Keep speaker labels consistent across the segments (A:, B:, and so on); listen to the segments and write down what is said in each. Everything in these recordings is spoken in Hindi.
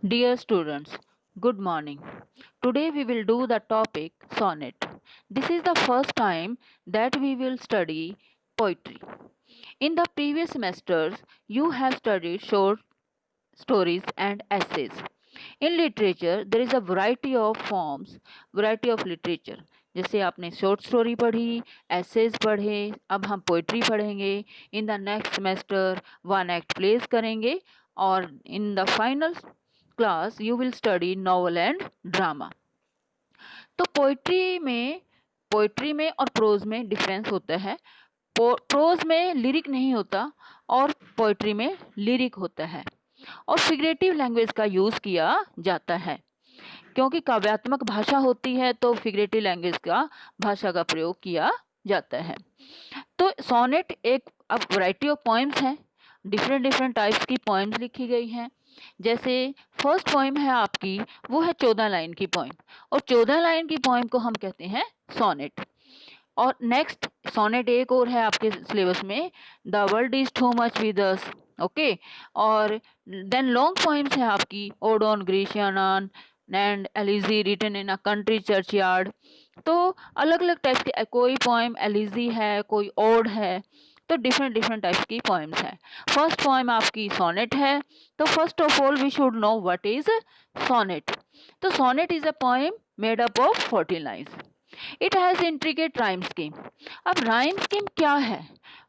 A: Dear students, good morning. Today we will do the topic sonnet. This is the first time that we will study poetry. In the previous semesters, you have studied short stories and essays. In literature, there is a variety of forms, variety of literature. जैसे आपने शॉर्ट स्टोरी पढ़ी, एसेज पढ़े, अब हम पोइट्री पढ़ेंगे. In the next semester one act place करेंगे और in the final class you will study novel and drama. तो पोइट्री में और प्रोज में डिफरेंस होता है. प्रोज में लिरिक नहीं होता और पोइट्री में लिरिक होता है और फिगरेटिव लैंग्वेज का यूज किया जाता है. क्योंकि काव्यात्मक भाषा होती है तो फिगरेटिव लैंग्वेज का भाषा का प्रयोग किया जाता है. तो सोनेट एक अब वैरायटी ऑफ पोएम्स हैं. डिफरेंट डिफरेंट टाइप्स की पोएम्स लिखी गई हैं. जैसे फर्स्ट पोएम है आपकी, वो है 14 लाइन की पोएम और 14 लाइन की पोएम को हम कहते हैं सोनेट. और नेक्स्ट सोनेट एक और है आपके सिलेबस में, the world is too much with us. Okay. और देन लॉन्ग पोएम्स है आपकी ode on Grecian and elegy written in a country churchyard. तो अलग अलग टाइप्स की कोई पोएम एलिजी है, कोई ओड है. तो डिफरेंट डिफरेंट टाइप्स की पोएम्स हैं. फर्स्ट पोएम आपकी सोनेट है. तो first of all we should know what is sonnet. तो sonnet is a poem made up of 14 lines. It has intricate rhyme scheme. अब राइम स्कीम क्या है?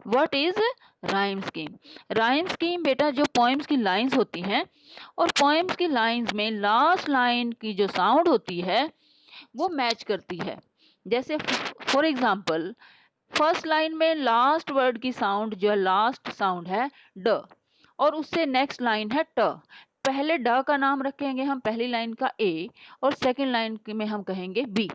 A: What is rhyme scheme? Rhyme scheme बेटा जो पोएम्स की लाइंस होती हैं और पोएम्स की लाइंस में लास्ट लाइन की जो साउंड होती है वो मैच करती है. जैसे फॉर एग्जाम्पल फर्स्ट लाइन में लास्ट वर्ड की साउंड जो लास्ट साउंड है ड और उससे नेक्स्ट लाइन है ट. पहले ड का नाम रखेंगे हम पहली लाइन का ए और सेकंड लाइन में हम कहेंगे बी.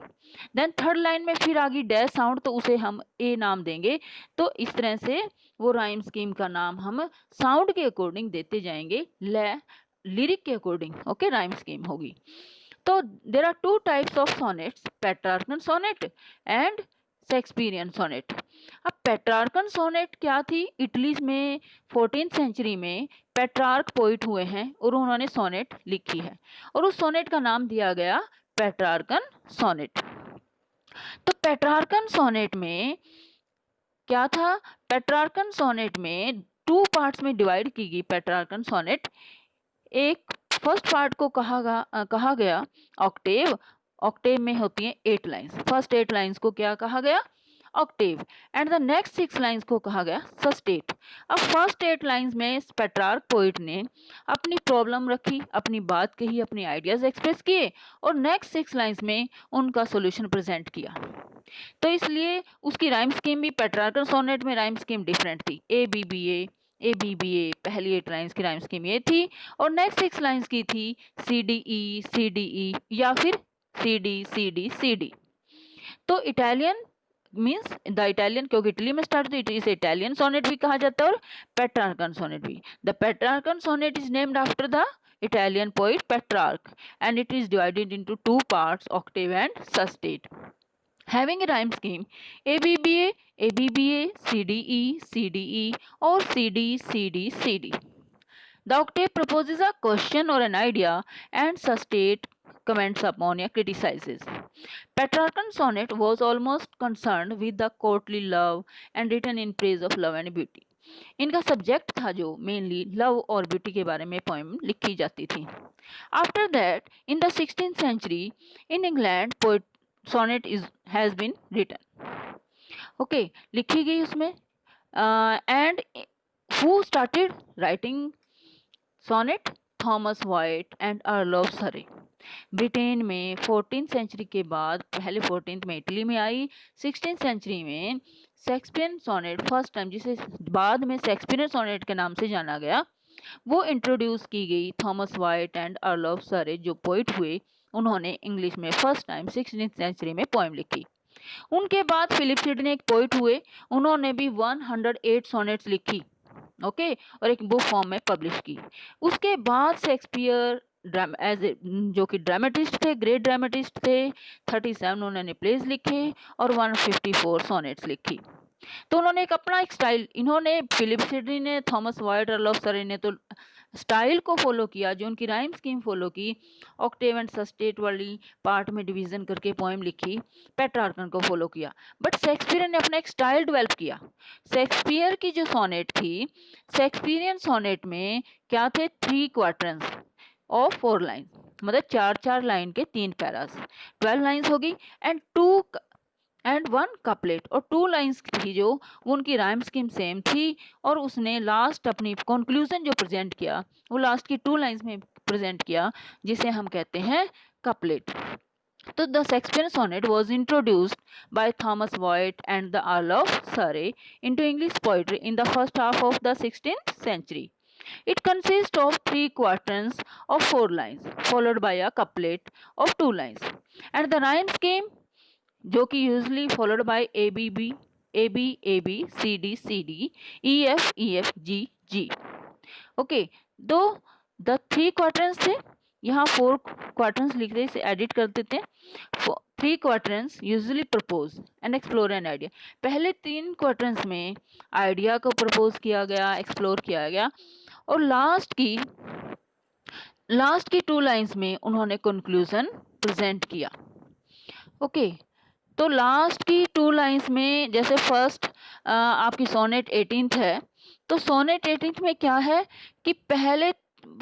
A: देन थर्ड लाइन में फिर आगे डैश साउंड तो उसे हम ए नाम देंगे. तो इस तरह से वो राइम स्कीम का नाम हम साउंड के अकॉर्डिंग देते जाएंगे. लिरिक के अकॉर्डिंग ओके राइम स्कीम होगी. तो there are two types of sonnets, Petrarchan sonnet and Shakespearean sonnet. अब पेट्रार्कन सोनेट क्या थी? इटली में 14th सेंचुरी में पेट्रार्क पोइट हुए हैं और उन्होंने सोनेट लिखी है और उस सोनेट का नाम दिया गया पेट्रार्कन सोनेट. तो पेट्रार्कन सोनेट में क्या था? पेट्रार्कन सोनेट में टू पार्ट्स में डिवाइड की गई पेट्रार्कन सोनेट. एक फर्स्ट पार्ट को कहा गया ऑक्टेव. ऑक्टेव में होती हैं 8 लाइंस. फर्स्ट 8 लाइंस को क्या कहा गया? Octave. And the next 6 lines को कहा गया सस्टेट. अब फर्स्ट 8 लाइंस में पेट्रार्क पोइट ने अपनी प्रॉब्लम रखी, अपनी बात कही, अपने आइडियाज एक्सप्रेस किए और नेक्स्ट 6 लाइंस में उनका सॉल्यूशन प्रेजेंट किया. तो इसलिए उसकी राइम स्कीम भी पेट्रार्कन सोनेट में राइम स्कीम डिफरेंट थी. ए बी बी ए पहली 8 लाइंस की राइम स्कीम ये थी और नेक्स्ट 6 लाइंस की थी सी डी ई या फिर सी डी. तो इटालियन मीन्स द इटालियन, क्योंकि इटली में स्टार्ट हुई, इसे इटालियन सोनेट भी कहा जाता है और पेट्रार्कन सोनेट भी. The Petrarchan sonnet is named after the Italian poet Petrarch and it is divided into two parts, octave and sestet. Having a rhyme scheme ABBA, ABBA, CDE, CDE or CD. The octave proposes a question or an idea and sestet comments upon or criticizes. Petrarchan sonnet was almost concerned with the courtly love and written in praise of love and beauty. इनका सब्जेक्ट था जो मेनली लव और ब्यूटी के बारे में पोएम लिखी जाती थी. After that in the 16th century in England poet sonnet has been written. Okay, लिखी गई उसमें. And who started writing sonnet? Thomas Wyatt and Earl of Surrey. Britain में 14th सेंचुरी के बाद पहले 14th में इटली में आई. 16th सेंचुरी में शेक्सपियन सोनेट फर्स्ट टाइम, जिसे बाद में शेक्सपियन सोनेट के नाम से जाना गया, वो इंट्रोड्यूस की गई. Thomas Wyatt and Earl of सरे जो पोइट हुए, उन्होंने इंग्लिश में फर्स्ट टाइम 16th सेंचुरी में पोएम लिखी. उनके बाद फिलिप सिडनी एक पोइट हुए, उन्होंने भी 108 सोनेट्स लिखी. ओके, और एक बुक फॉर्म में पब्लिश की. उसके बाद शेक्सपियर जो कि ड्रामेटिस्ट थे, ग्रेट ड्रामेटिस्ट थे, 37 उन्होंने प्लेज लिखे और 154 सोनेट्स लिखी. तो उन्होंने एक अपना एक स्टाइल, इन्होंने फिलिप सिडनी ने, थॉमस वाइट, अर्ल ऑफ सरे ने तो स्टाइल को फॉलो किया, जो उनकी राइम स्कीम फॉलो की, ऑक्टेव एंड सस्टेट वाली पार्ट में डिवीजन करके पोएम लिखी, पेट्रार्कन को फॉलो किया। बट शेक्सपियर ने अपना एक स्टाइल डेवलप किया। शेक्सपियर की जो सोनेट थी, शेक्सपियरियन सोनेट में क्या थे, 3 क्वार्टरंस ऑफ 4 लाइन, मतलब 4-4 लाइन के 3 पैरास, 12 लाइन्स होगी एंड 1 कपलेट, और 2 लाइन्स थी जो उनकी राइम स्कीम सेम थी, और उसने लास्ट अपनी कंक्लूजन जो प्रेजेंट किया वो लास्ट की 2 लाइन्स में प्रेजेंट किया, जिसे हम कहते हैं कपलेट। तो the Shakespearean sonnet was introduced by Thomas Wyatt and the Earl of Surrey into English poetry in the first half of the 16th century. It consists of 3 quatrains of 4 lines, followed by a couplet of 2 lines, and the rhyme scheme जो कि usually followed by A B C D E F G G. Okay, तो द 3 क्वार्टरंस थे, यहाँ 4 क्वार्टरंस लिख दे, इसे एडिट कर देते हैं। 3 quatrains usually propose and explore an idea. पहले 3 क्वार्टरंस में आइडिया को प्रपोज किया गया, एक्सप्लोर किया गया, और लास्ट की 2 लाइन्स में उन्होंने कंक्लूजन प्रेजेंट किया। ओके, तो लास्ट की 2 लाइन्स में, जैसे फर्स्ट आपकी सोनेट 18th है, तो सोनेट 18th में क्या है कि पहले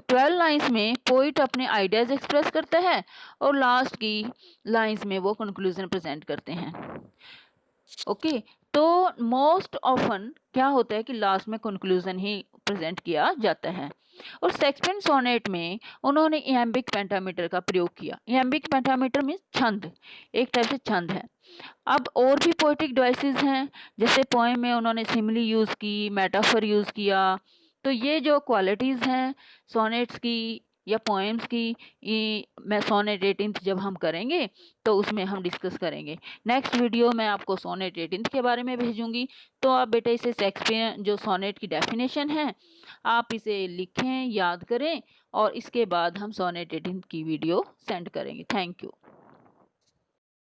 A: 12 लाइन्स में पोइट अपने आइडियाज एक्सप्रेस करता है, और लास्ट की लाइन्स में वो कंक्लूजन प्रेजेंट करते हैं। ओके, तो मोस्ट ऑफन क्या होता है कि लास्ट में कंक्लूजन ही प्रेजेंट किया जाता है। और शेक्सपियर सोनेट में उन्होंने इयम्बिक पेंटामीटर का प्रयोग किया। इयम्बिक पेंटामीटर मीन्स छंद, एक टाइप से छंद है। अब और भी पोएटिक डिवाइसेस हैं, जैसे पोएम में उन्होंने सिमिली यूज़ की, मेटाफर यूज़ किया। तो ये जो क्वालिटीज़ हैं सोनेट्स की या पोएम्स की, मैं सोनेट 18th जब हम करेंगे तो उसमें हम डिस्कस करेंगे। नेक्स्ट वीडियो में आपको सोनेट 18th के बारे में भेजूंगी। तो आप बेटा इसे शेक्सपियर जो सोनेट की डेफिनेशन है आप इसे लिखें, याद करें, और इसके बाद हम सोनेट 18th की वीडियो सेंड करेंगे। Thank you.